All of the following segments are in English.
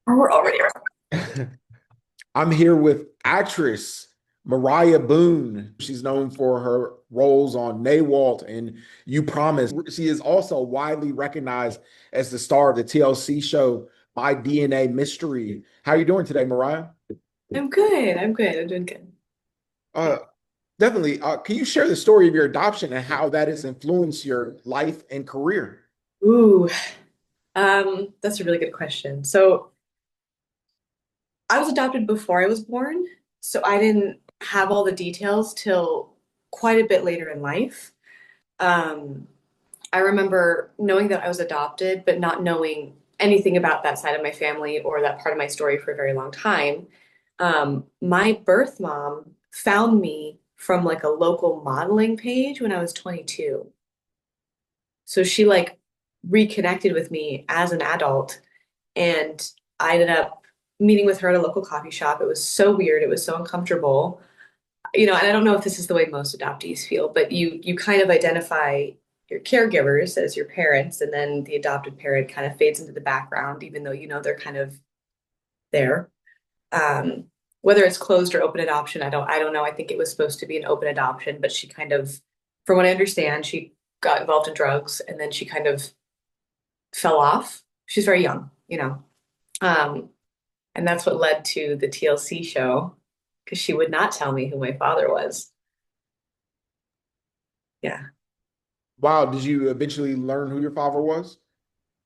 We're already. I'm here with actress Moriah Boone. She's known for her roles on Naywalt and You Promise. She is also widely recognized as the star of the TLC show My DNA Mystery. How are you doing today, Moriah? I'm good. I'm good. I'm doing good. Yeah. Uh, definitely. Can you share the story of your adoption and how that has influenced your life and career? Ooh, that's a really good question. So I was adopted before I was born, so I didn't have all the details till quite a bit later in life. Um, I remember knowing that I was adopted, but not knowing anything about that side of my family or that part of my story for a very long time. My birth mom found me from like a local modeling page when I was 22. So she like reconnected with me as an adult, and I ended up meeting with her at a local coffee shop. It was so weird. It was so uncomfortable. And I don't know if this is the way most adoptees feel, but you kind of identify your caregivers as your parents, and then the adopted parent kind of fades into the background, even though you know they're kind of there. Um, Whether it's closed or open adoption, I don't know. I think it was supposed to be an open adoption, but she kind of, from what I understand, she got involved in drugs and then she kind of fell off. She's very young. Um, and that's what led to the TLC show because she would not tell me who my father was. Yeah. Wow, did you eventually learn who your father was?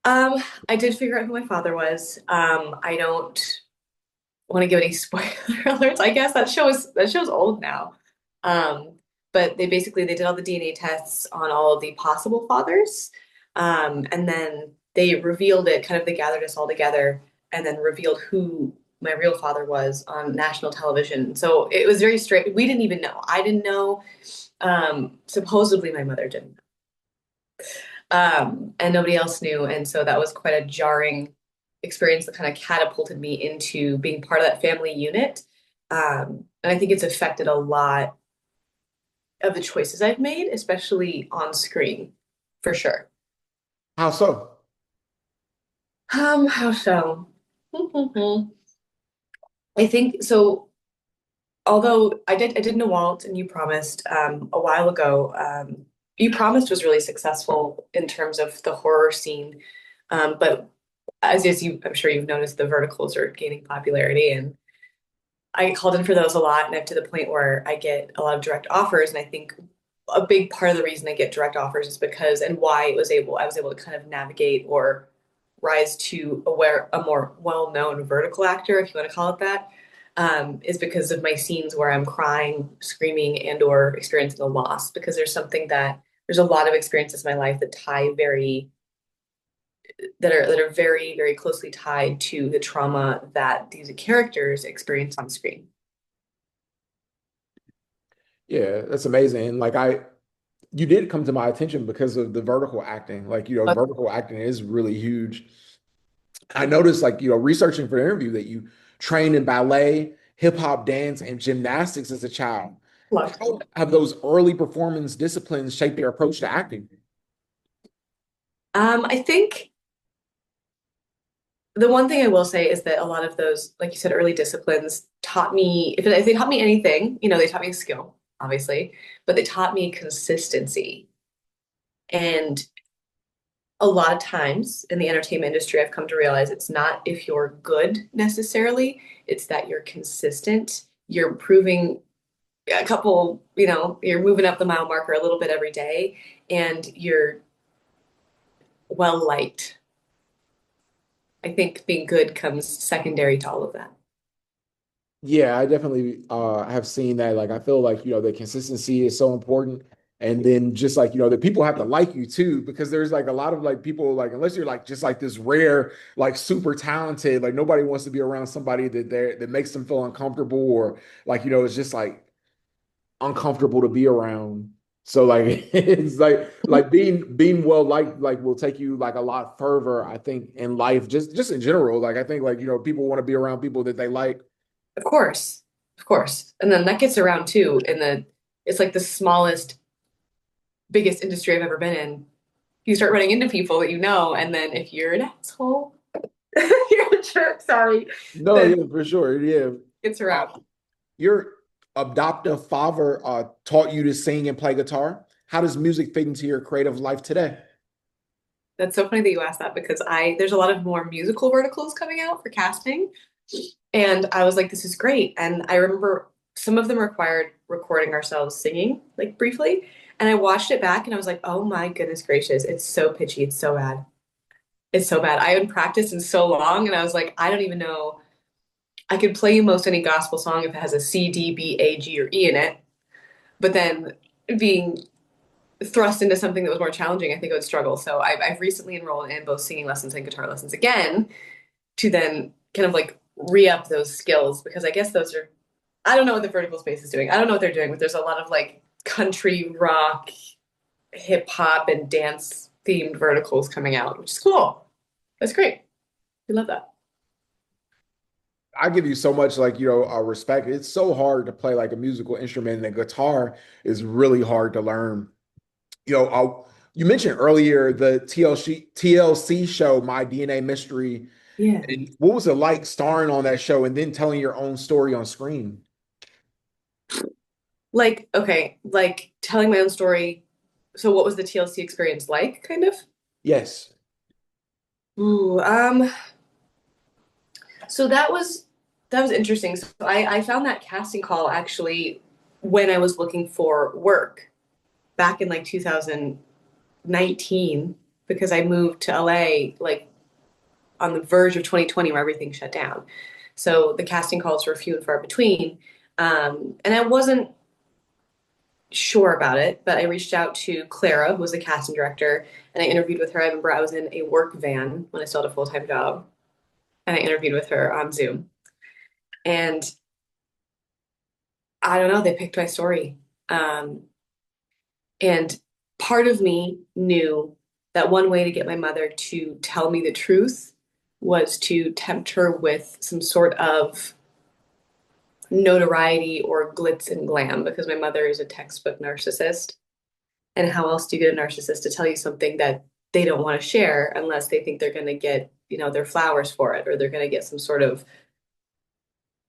Um, I did figure out who my father was. I don't want to give any spoiler alerts. I guess that show's old now. Um, but they did all the DNA tests on all of the possible fathers. And then they revealed it, kind of they gathered us all together and then revealed who my real father was on national television. So it was very straight. We didn't even know. I didn't know. Supposedly my mother didn't. And nobody else knew. And so that was quite a jarring experience that kind of catapulted me into being part of that family unit. And I think it's affected a lot of the choices I've made, especially on screen, for sure. How so? How so? I think so. Although I did Walt and You Promised a while ago. You Promised was really successful in terms of the horror scene, but I'm sure you've noticed, the verticals are gaining popularity, and I called in for those a lot, and I'm to the point where I get a lot of direct offers, and I think a big part of the reason I get direct offers is because and why I was able to kind of navigate or rise to a more well-known vertical actor, if you want to call it that, is because of my scenes where I'm crying, screaming, and or experiencing a loss. Because there's a lot of experiences in my life that are very, very closely tied to the trauma that these characters experience on screen. Yeah, that's amazing. And you did come to my attention because of the vertical acting. Vertical acting is really huge. I noticed, researching for the interview that you trained in ballet, hip hop dance, and gymnastics as a child. How have those early performance disciplines shaped your approach to acting? I think the one thing I will say is that a lot of those, like you said, early disciplines taught me, if they taught me anything, they taught me skill, obviously, but they taught me consistency. And a lot of times in the entertainment industry, I've come to realize it's not if you're good necessarily, it's that you're consistent, you're improving a couple, you're moving up the mile marker a little bit every day, and you're well liked. I think being good comes secondary to all of that. Yeah, I definitely have seen that. Like, I feel like, the consistency is so important. And then just like, the people have to like you too, because there's like a lot of like people, like, unless you're like just like this rare, like super talented, like nobody wants to be around somebody that makes them feel uncomfortable or like, it's just like uncomfortable to be around. So like it's like being well liked like will take you like a lot further, I think, in life, just in general. Like I think like people want to be around people that they like. Of course, of course. And then that gets around too it's like the smallest, biggest industry I've ever been in. You start running into people that you know, and then if you're an asshole, you're Sure, sorry. No, That yeah, for sure. Yeah. gets Uh, around. your adoptive father taught you to sing and play guitar. How does music fit into your creative life today? That's so funny that you asked that because there's a lot of more musical verticals coming out for casting. And I was like, this is great. And I remember some of them required recording ourselves singing, like briefly. And I watched it back and I was like, oh my goodness gracious, it's so pitchy. It's so bad. It's so bad. I hadn't practiced in so long and I was like, I don't even know. I could play you most any gospel song if it has a C, D, B, A, G, or E in it. But then being thrust into something that was more challenging, I think I would struggle. So I've recently enrolled in both singing lessons and guitar lessons again to then kind of like re-up those skills because I guess those are, I don't know what the vertical space is doing. I don't know what they're doing, but there's a lot of like country rock, hip hop, and dance themed verticals coming out, which is cool. That's great. We love that. I give you so much like, respect. It's so hard to play like a musical instrument, and the guitar is really hard to learn. You mentioned earlier the TLC show, My DNA Mystery. Yeah. And what was it like starring on that show and then telling your own story on screen? Like, okay, like telling my own story. So what was the TLC experience like, kind of? Yes. Ooh, so that was interesting. So I found that casting call actually when I was looking for work back in like 2019 because I moved to LA like on the verge of 2020 where everything shut down. So the casting calls were few and far between. And I wasn't sure about it, but I reached out to Clara, who was the casting director, and I interviewed with her. I remember I was in a work van when I still had a full-time job, and I interviewed with her on Zoom. And I don't know, they picked my story. Um, and part of me knew that one way to get my mother to tell me the truth was to tempt her with some sort of notoriety or glitz and glam because my mother is a textbook narcissist. And how else do you get a narcissist to tell you something that they don't want to share unless they think they're going to get, their flowers for it or they're going to get some sort of,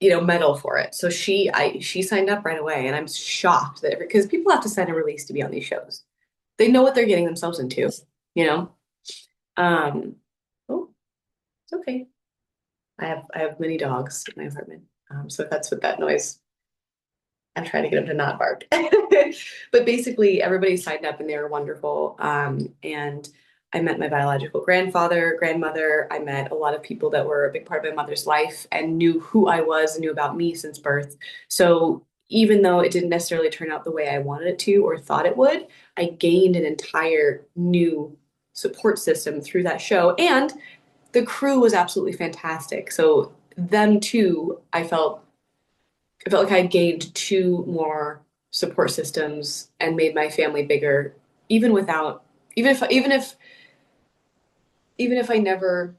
medal for it. So she signed up right away and I'm shocked that because people have to sign a release to be on these shows. They know what they're getting themselves into, you know? Um, oh, it's okay. I have many dogs in my apartment. So that's what that noise. I'm trying to get them to not bark. But basically, everybody signed up and they were wonderful. And I met my biological grandfather, grandmother. I met a lot of people that were a big part of my mother's life and knew who I was and knew about me since birth. So even though it didn't necessarily turn out the way I wanted it to or thought it would, I gained an entire new support system through that show. And the crew was absolutely fantastic. So them too, I felt like I gained two more support systems and made my family bigger, even without, even if I never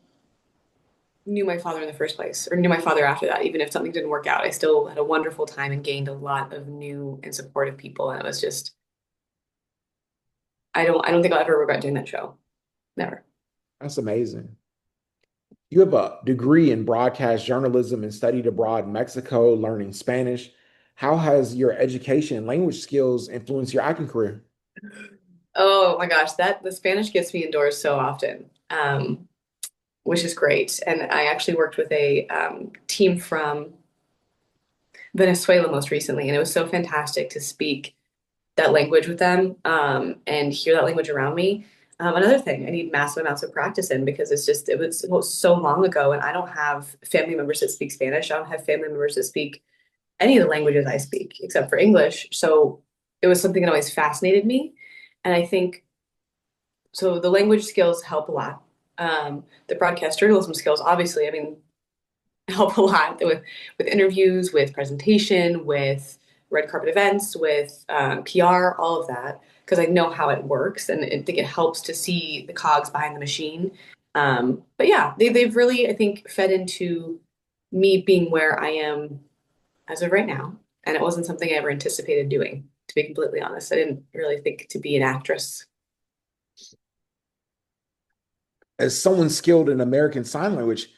knew my father in the first place or knew my father after that, even if something didn't work out, I still had a wonderful time and gained a lot of new and supportive people. And it was just, I don't think I'll ever regret doing that show. Never. That's amazing. You have a degree in broadcast journalism and studied abroad in Mexico, learning Spanish. How has your education and language skills influenced your acting career? Oh my gosh, the Spanish gets me indoors so often, which is great. And I actually worked with a team from Venezuela most recently, and it was so fantastic to speak that language with them and hear that language around me. Another thing I need massive amounts of practice in because it was so long ago, and I don't have family members that speak Spanish. I don't have family members that speak any of the languages I speak except for English. So it was something that always fascinated me, and I think so. The language skills help a lot. The broadcast journalism skills, obviously, I mean, help a lot with interviews, with presentation, with red carpet events, with PR, all of that, because I know how it works, and I think it helps to see the cogs behind the machine. But yeah, they've really, I think, fed into me being where I am as of right now, and it wasn't something I ever anticipated doing. To be completely honest, I didn't really think to be an actress. As someone skilled in American Sign Language,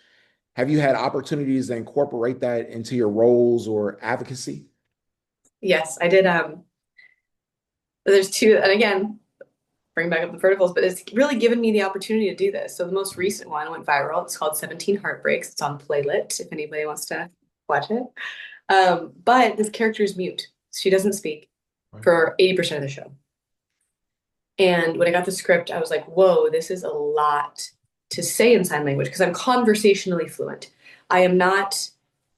Have you had opportunities to incorporate that into your roles or advocacy? Yes, I did. There's two, and again, bring back up the verticals, but it's really given me the opportunity to do this. So the most recent one went viral. It's called 17 Heartbreaks. It's on Playlit if anybody wants to watch it. But this character is mute. She doesn't speak Right. for 80% of the show. And when I got the script, I was like, whoa, this is a lot to say in sign language because I'm conversationally fluent. I am not,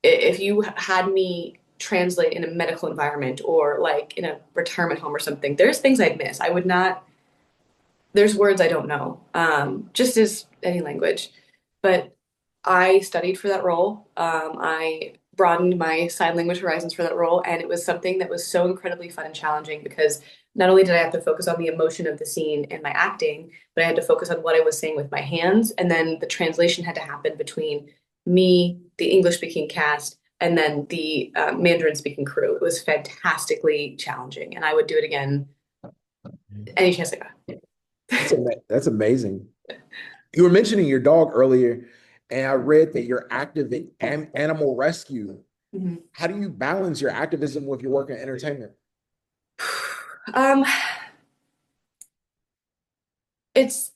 if you had me translate in a medical environment or like in a retirement home or something, there's things I'd miss. I would not, there's words I don't know, just as any language. But I studied for that role. I broadened my sign language horizons for that role, and it was something that was so incredibly fun and challenging because not only did I have to focus on the emotion of the scene and my acting, but I had to focus on what I was saying with my hands, and then the translation had to happen between me, the English speaking cast, and then the Mandarin speaking crew. It was fantastically challenging, and I would do it again any chance I got. That's amazing. You were mentioning your dog earlier, and I read that you're active in animal rescue. Mhm. How do you balance your activism with your work in entertainment? Um, it's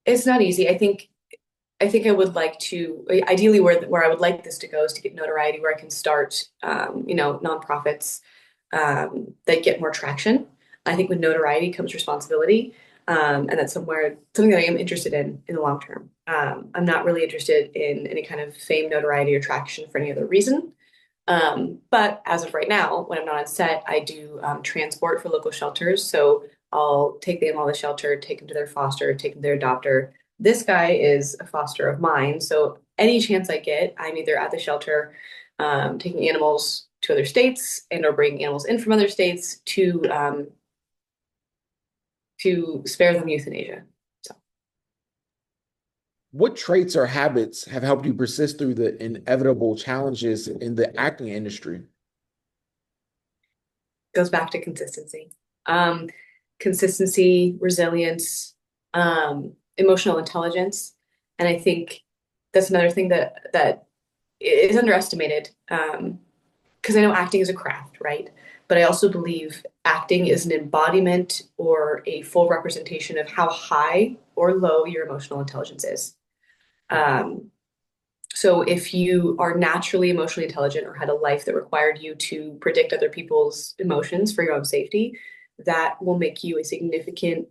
it's not easy. I think I would like to ideally where I would like this to go is to get notoriety where I can start nonprofits that get more traction. I think with notoriety comes responsibility. And that's something that I am interested in the long term. I'm not really interested in any kind of fame, notoriety, or traction for any other reason. But as of right now, when I'm not on set, I do transport for local shelters. So I'll take the animal to the shelter, take them to their foster, take them to their adopter. This guy is a foster of mine. So any chance I get, I'm either at the shelter, taking animals to other states and or bringing animals in from other states to spare them euthanasia. So What traits or habits have helped you persist through the inevitable challenges in the acting industry? it goes back to consistency. Um, Consistency, resilience, emotional intelligence. And I think that's another thing that is underestimated. Because I know acting is a craft, right? But I also believe acting is an embodiment or a full representation of how high or low your emotional intelligence is. Um, So if you are naturally emotionally intelligent or had a life that required you to predict other people's emotions for your own safety, that will make you a significant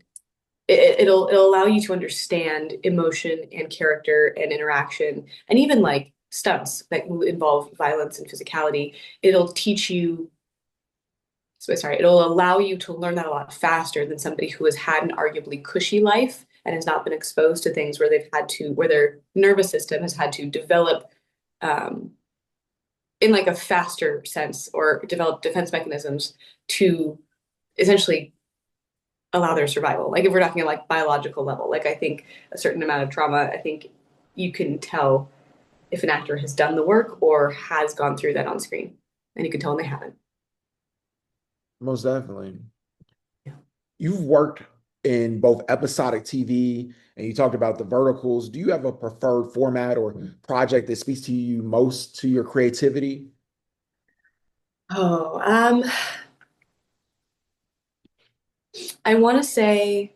it'll allow you to understand emotion and character and interaction and even like stunts that involve violence and physicality. It'll teach you sorry, it'll allow you to learn that a lot faster than somebody who has had an arguably cushy life and has not been exposed to things where where their nervous system has had to develop um, in like a faster sense or develop defense mechanisms to essentially allow their survival. Like if we're talking like biological level, like I think a certain amount of trauma, I think you can tell if an actor has done the work or has gone through that on screen, and you can tell when they haven't. Most definitely. Yeah. You've worked in both episodic TV and you talked about the verticals. Do you have a preferred format or project that speaks to you most to your creativity? Oh, I want to say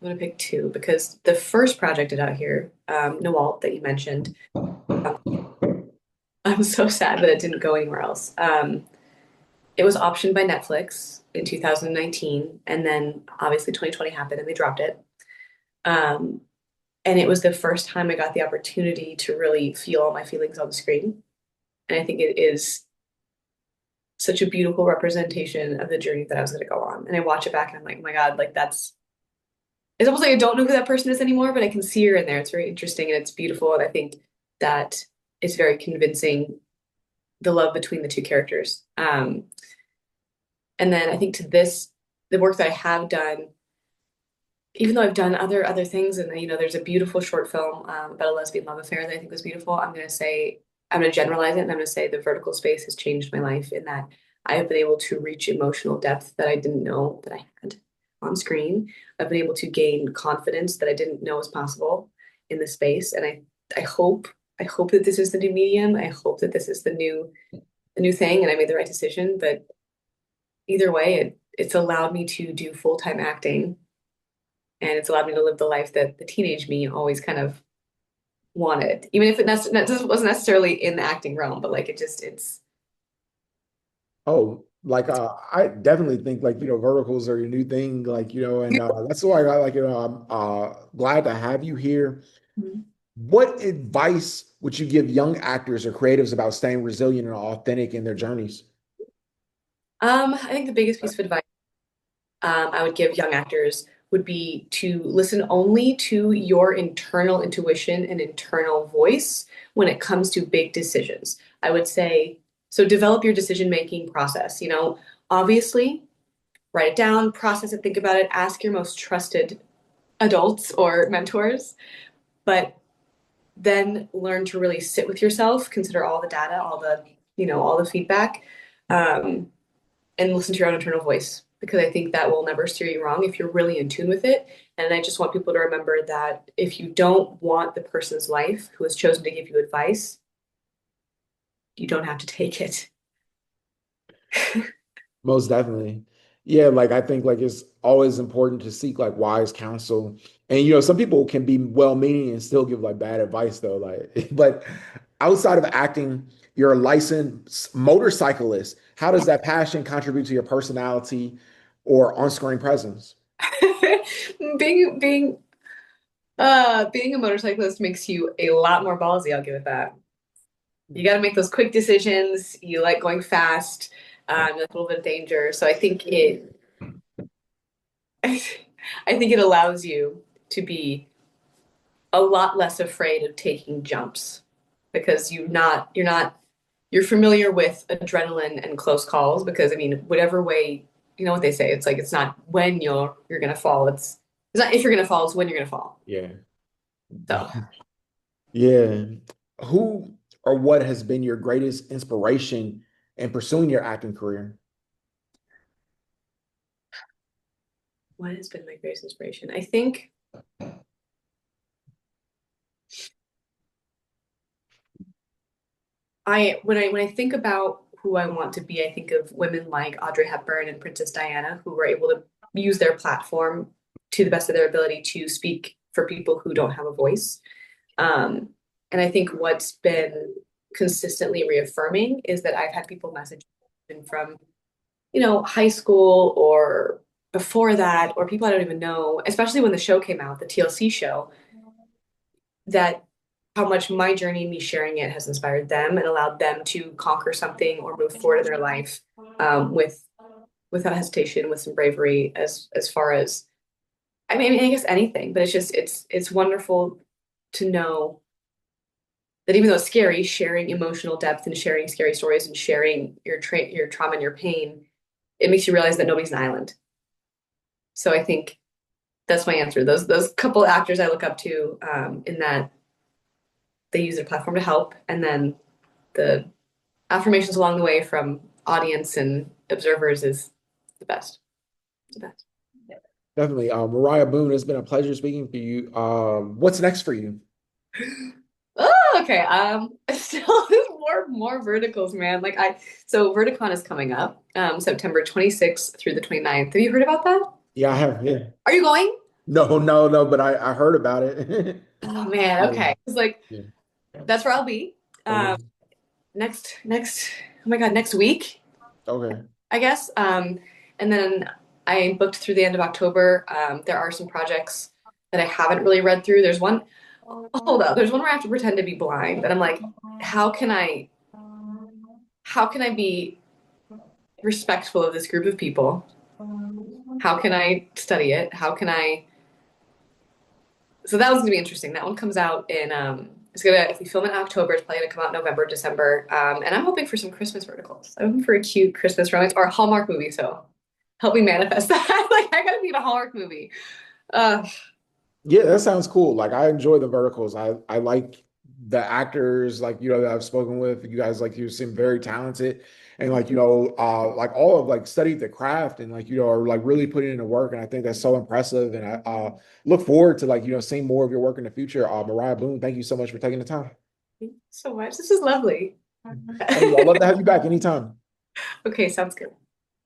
I'm going to pick two because the first project I did out here, Noel, that you mentioned, um, I'm so sad that it didn't go anywhere else. It was optioned by Netflix in 2019, and then obviously 2020 happened and they dropped it. Um, and it was the first time I got the opportunity to really feel all my feelings on the screen. And I think it is such a beautiful representation of the journey that I was going to go on. And I watch it back and I'm like, oh my God, like it's almost like I don't know who that person is anymore, but I can see her in there. It's very interesting and it's beautiful. And I think that it's very convincing the love between the two characters. And then I think the work that I have done, even though I've done other things, and there's a beautiful short film about a lesbian love affair that I think was beautiful. I'm gonna generalize it, and I'm gonna say the vertical space has changed my life in that I have been able to reach emotional depth that I didn't know that I had on screen. I've been able to gain confidence that I didn't know was possible in the space, and I hope I hope that this is the new medium. I hope that this is the new thing and I made the right decision. But either way, it's allowed me to do full-time acting and it's allowed me to live the life that the teenage me always kind of wanted, even if wasn't necessarily in the acting realm, but like it's Oh, like I definitely think like verticals are your new thing, like and that's why I like I'm glad to have you here. What advice would you give young actors or creatives about staying resilient and authentic in their journeys? I think the biggest piece of advice I would give young actors would be to listen only to your internal intuition and internal voice when it comes to big decisions. I would say, so develop your decision-making process. Obviously, write it down, process it, think about it, ask your most trusted adults or mentors, but then learn to really sit with yourself, consider all the data, all the feedback, um, and listen to your own internal voice because I think that will never steer you wrong if you're really in tune with it. And I just want people to remember that if you don't want the person's life who has chosen to give you advice, you don't have to take it. Most definitely. Yeah, like I think like it's always important to seek like wise counsel. And some people can be well-meaning and still give like bad advice though. Like, but outside of acting, you're a licensed motorcyclist. How does that passion contribute to your personality or on-screen presence? Being a motorcyclist makes you a lot more ballsy, I'll give it that. You got to make those quick decisions. You like going fast, you like a little bit of danger. So I think it allows you to be a lot less afraid of taking jumps because you're familiar with adrenaline and close calls because I mean whatever way you know what they say it's like it's not when you're gonna fall it's not if you're gonna fall it's when you're gonna fall Yeah. so Yeah. Who or what has been your greatest inspiration in pursuing your acting career? what has been my greatest inspiration I think when I think about who I want to be I think of women like Audrey Hepburn and Princess Diana who were able to use their platform to the best of their ability to speak for people who don't have a voice. Um, and I think what's been consistently reaffirming is that I've had people message from, high school or before that, or people I don't even know, especially when the show came out, the TLC show, that how much my journey, me sharing it, has inspired them and allowed them to conquer something or move forward in their life with without hesitation, with some bravery, as far as I guess anything, but it's wonderful to know that even though it's scary, sharing emotional depth and sharing scary stories and sharing your trauma and your pain, it makes you realize that nobody's an island. So I think that's my answer. Those couple actors I look up to in that they use their platform to help, and then the affirmations along the way from audience and observers is the best. The best. Definitely. Moriah Boone, it's been a pleasure speaking to you. What's next for you? Oh, okay. Still more verticals, man. So Verticon is coming up, September 26th through the 29th. Have you heard about that? Yeah, I have. Yeah. Are you going? No, no, no, but I heard about it. Oh man, Yeah. okay. It's like Yeah. that's where I'll be. Um, Okay. next, oh my God, next week, Okay. I guess. And then I booked through the end of October. There are some projects that I haven't really read through. Hold up, there's one where I have to pretend to be blind, and I'm like, how can I, how can I be respectful of this group of people? How can I study it? How can I? So that one's gonna be interesting. That one comes out in if we film in October, it's probably gonna come out November, December. And I'm hoping for some Christmas verticals. I'm hoping for a cute Christmas romance or a Hallmark movie. So help me manifest that. Like I gotta be in a Hallmark movie. Uh, Yeah, that sounds cool. Like I enjoy the verticals. I like the actors like that I've spoken with. You guys like you seem very talented. and like, like all of like studied the craft and like, are like really putting into work. And I think that's so impressive. And I look forward to like, seeing more of your work in the future. Moriah Boone, thank you so much for taking the time. Thank you so much. This is lovely. Thank you. I'd love to have you back anytime. Okay, sounds good.